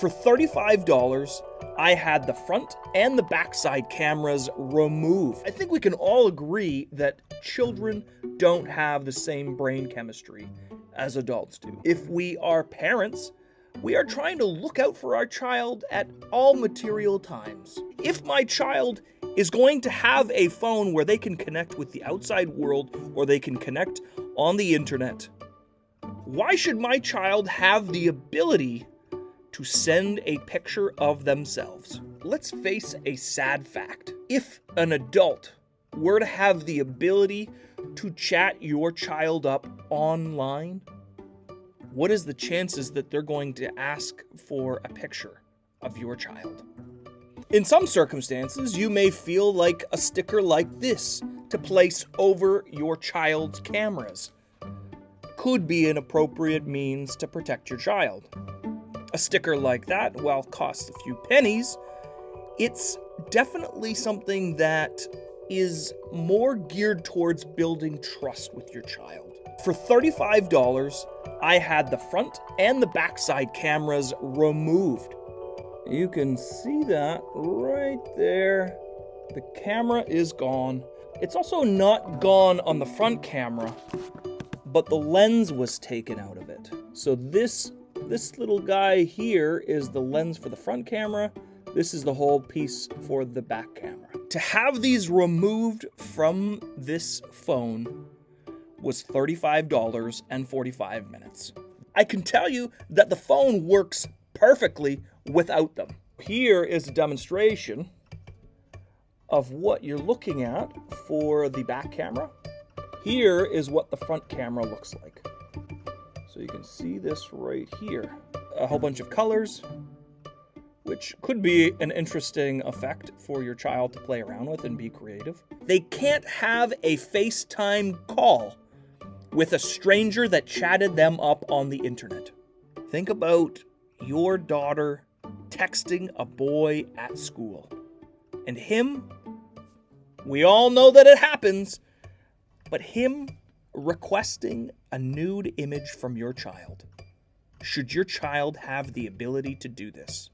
For $35, I had the front and the backside cameras removed. I think we can all agree that children don't have the same brain chemistry as adults do. If we are parents, we are trying to look out for our child at all material times. If my child is going to have a phone where they can connect with the outside world or they can connect on the internet, why should my child have the ability to send a picture of themselves? Let's face a sad fact. If an adult were to have the ability to chat your child up online, what is the chances that they're going to ask for a picture of your child? In some circumstances, you may feel like a sticker like this to place over your child's cameras could be an appropriate means to protect your child. A sticker like that, while costs a few pennies, it's definitely something that is more geared towards building trust with your child. For $35, I had the front and the backside cameras removed. You can see that right there. The camera is gone. It's also not gone on the front camera, but the lens was taken out of it. So this little guy here is the lens for the front camera. This is the whole piece for the back camera. To have these removed from this phone was $35 and 45 minutes. I can tell you that the phone works perfectly without them. Here is a demonstration of what you're looking at for the back camera. Here is what the front camera looks like. So you can see this right here. A whole bunch of colors, which could be an interesting effect for your child to play around with and be creative. They can't have a FaceTime call with a stranger that chatted them up on the internet. Think about your daughter texting a boy at school. And him, we all know that it happens, but him requesting a nude image from your child. Should your child have the ability to do this?